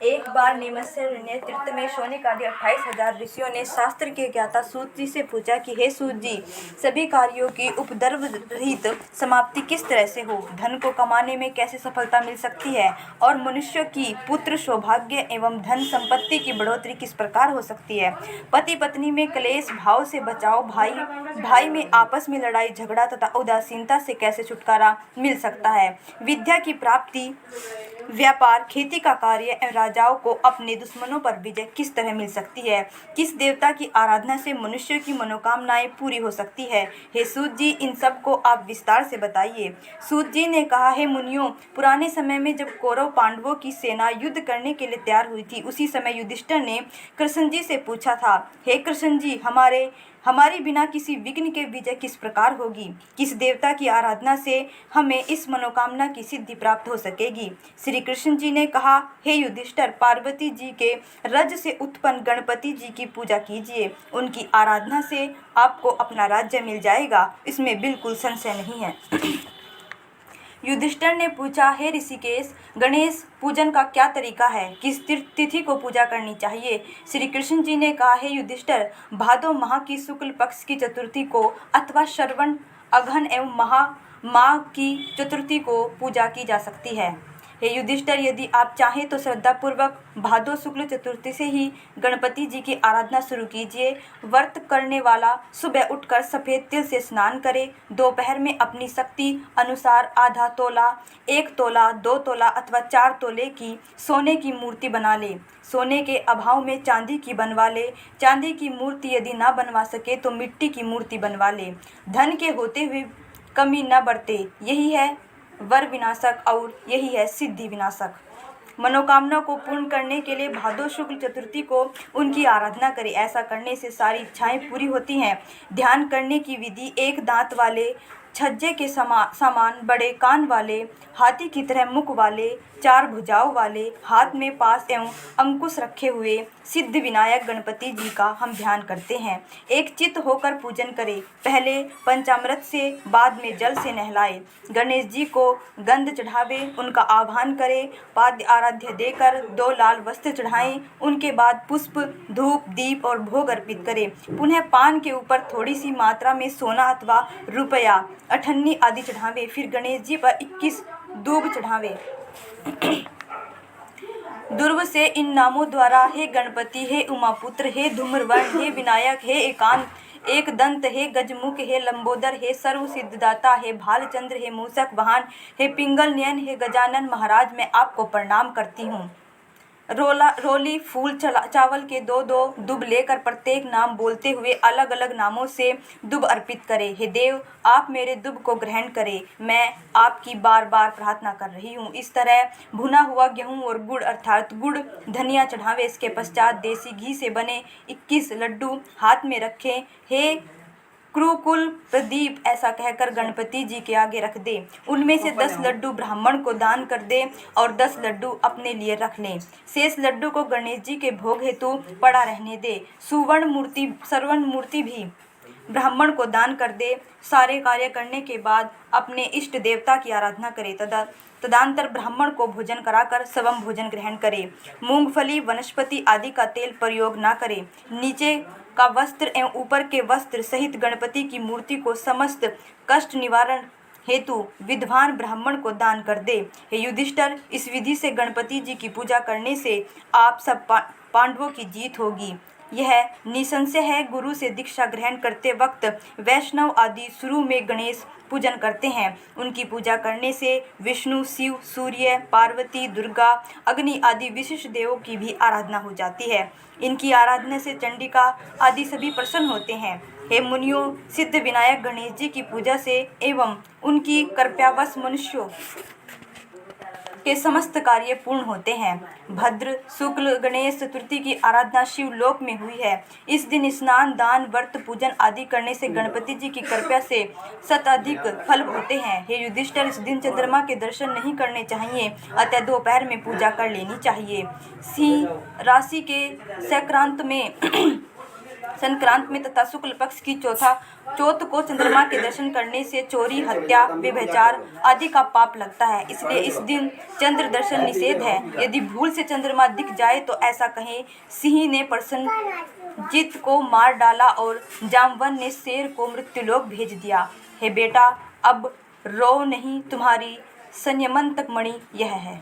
एक बार नेमिषारण्य नेतृत्व में शौनक आदि 28,000 ऋषियों ने शास्त्र के ज्ञाता सूत जी से पूछा कि हे सूत जी, सभी कार्यों की उपद्रव रहित समाप्ति किस तरह से हो, धन को कमाने में कैसे सफलता मिल सकती है और मनुष्य की पुत्र सौभाग्य एवं धन संपत्ति की बढ़ोतरी किस प्रकार हो सकती है, पति पत्नी में क्लेश भाव से बचाव, भाई भाई में आपस में लड़ाई झगड़ा तथा उदासीनता से कैसे छुटकारा मिल सकता है, विद्या की प्राप्ति, व्यापार, खेती का कार्य एवं राजाओं को अपने दुश्मनों पर विजय किस तरह मिल सकती है, किस देवता की आराधना से मनुष्य की मनोकामनाएं पूरी हो सकती है। हे सूत जी, इन सब को आप विस्तार से बताइए। सूत जी ने कहा, हे मुनियों, पुराने समय में जब कौरव पांडवों की सेना युद्ध करने के लिए तैयार हुई थी, उसी समय युधिष्ठिर ने कृष्ण जी से पूछा था, हे कृष्ण जी, हमारी बिना किसी विघ्न के विजय किस प्रकार होगी, किस देवता की आराधना से हमें इस मनोकामना की सिद्धि प्राप्त हो सकेगी। श्री कृष्ण जी ने कहा, हे युधिष्ठिर, पार्वती जी के रज से उत्पन्न गणपति जी की पूजा कीजिए, उनकी आराधना से आपको अपना राज्य मिल जाएगा, इसमें बिल्कुल संशय नहीं है। युधिष्ठिर ने पूछा, हे ऋषिकेश, गणेश पूजन का क्या तरीका है, किस तिथि को पूजा करनी चाहिए। श्री कृष्ण जी ने कहा, हे युधिष्ठिर, भादो माह की शुक्ल पक्ष की चतुर्थी को अथवा श्रवण अघन एवं माह की चतुर्थी को पूजा की जा सकती है। हे युधिष्ठिर, यदि आप चाहें तो श्रद्धापूर्वक भादो शुक्ल चतुर्थी से ही गणपति जी की आराधना शुरू कीजिए। व्रत करने वाला सुबह उठकर सफ़ेद तिल से स्नान करे, दोपहर में अपनी शक्ति अनुसार आधा तोला, 1 तोला, 2 तोला अथवा 4 तोले की सोने की मूर्ति बना ले। सोने के अभाव में चांदी की बनवा ले। चांदी की मूर्ति यदि ना बनवा सके तो मिट्टी की मूर्ति बनवा ले। धन के होते हुए कमी न बरते, यही है वर विनाशक और यही है सिद्धि विनाशक। मनोकामना को पूर्ण करने के लिए भादो शुक्ल चतुर्थी को उनकी आराधना करें। ऐसा करने से सारी इच्छाएं पूरी होती हैं। ध्यान करने की विधि, एक दांत वाले, छज्जे के समान बड़े कान वाले, हाथी की तरह मुख वाले, 4 भुजाओं वाले, हाथ में पास एवं अंकुश रखे हुए सिद्ध विनायक गणपति जी का हम ध्यान करते हैं। एक चित्त होकर पूजन करें। पहले पंचामृत से, बाद में जल से नहलाए। गणेश जी को गंध चढ़ावे, उनका आह्वान करें। पाद्य आराध्य देकर 2 लाल वस्त्र चढ़ाएं। उनके बाद पुष्प, धूप, दीप और भोग अर्पित करें। पुनः पान के ऊपर थोड़ी सी मात्रा में सोना अथवा रुपया, अठन्नी आदि चढ़ावे। फिर गणेश जी पर 21 दूब चढ़ावे। दुर्व से इन नामों द्वारा, हे गणपति, हे उमापुत्र, हे धूम्रवर्ण, हे विनायक, हे एकांत, एक दंत, हे गजमुख, हे लंबोदर, हे सर्व सिद्धदाता, हे भालचंद्र, हे मूषक वाहन, हे पिंगल नयन, हे गजानन महाराज, मैं आपको प्रणाम करती हूँ। रोली फूल चावल के 2-2 दुब लेकर प्रत्येक नाम बोलते हुए अलग अलग नामों से दुब अर्पित करें। हे देव, आप मेरे दुब को ग्रहण करें, मैं आपकी बार बार प्रार्थना कर रही हूँ। इस तरह भुना हुआ गेहूँ और गुड़ अर्थात गुड़ धनिया चढ़ावे। इसके पश्चात देसी घी से बने 21 लड्डू हाथ में रखें। हे क्रूकुल प्रदीप, ऐसा कहकर गणपति जी के आगे रख दे। उनमें से 10 लड्डू ब्राह्मण को दान कर दे और 10 लड्डू अपने लिए रख लें। शेष लड्डू को गणेश जी के भोग हेतु पड़ा रहने दे। सर्वण मूर्ति भी ब्राह्मण को दान कर दे। सारे कार्य करने के बाद अपने इष्ट देवता की आराधना करे। तदंतर ब्राह्मण को भोजन कराकर स्वयं भोजन ग्रहण करे। मूंगफली, वनस्पति आदि का तेल प्रयोग न करे। नीचे का वस्त्र एवं ऊपर के वस्त्र सहित गणपति की मूर्ति को समस्त कष्ट निवारण हेतु विद्वान ब्राह्मण को दान कर दे। हे युधिष्ठिर, इस विधि से गणपति जी की पूजा करने से आप सब पांडवों की जीत होगी। यह निसंशय है। गुरु से दीक्षा ग्रहण करते वक्त वैष्णव आदि शुरू में गणेश पूजन करते हैं। उनकी पूजा करने से विष्णु, शिव, सूर्य, पार्वती, दुर्गा, अग्नि आदि विशिष्ट देवों की भी आराधना हो जाती है। इनकी आराधना से चंडिका आदि सभी प्रसन्न होते हैं। हे मुनियों, सिद्ध विनायक गणेश जी की पूजा से एवं उनकी कृपावश मनुष्यों के समस्त कार्य पूर्ण होते हैं। भद्र शुक्ल गणेश चतुर्थी की आराधना शिवलोक में हुई है। इस दिन स्नान, दान, व्रत, पूजन आदि करने से गणपति जी की कृपा से शताधिक फल होते हैं। हे युधिष्ठिर, इस दिन चंद्रमा के दर्शन नहीं करने चाहिए, अतः दोपहर में पूजा कर लेनी चाहिए। सिंह राशि के संक्रांत में संक्रांत में तथा शुक्ल पक्ष की चौथ को चंद्रमा के दर्शन करने से चोरी, हत्या, व्यभिचार आदि का पाप लगता है। इसलिए इस दिन चंद्र दर्शन निषेध है। यदि भूल से चंद्रमा दिख जाए तो ऐसा कहें, सिंह ने प्रसेनजीत को मार डाला और जामवन ने शेर को मृत्युलोक भेज दिया। हे बेटा, अब रो नहीं, तुम्हारी संयमन तक मणि यह है।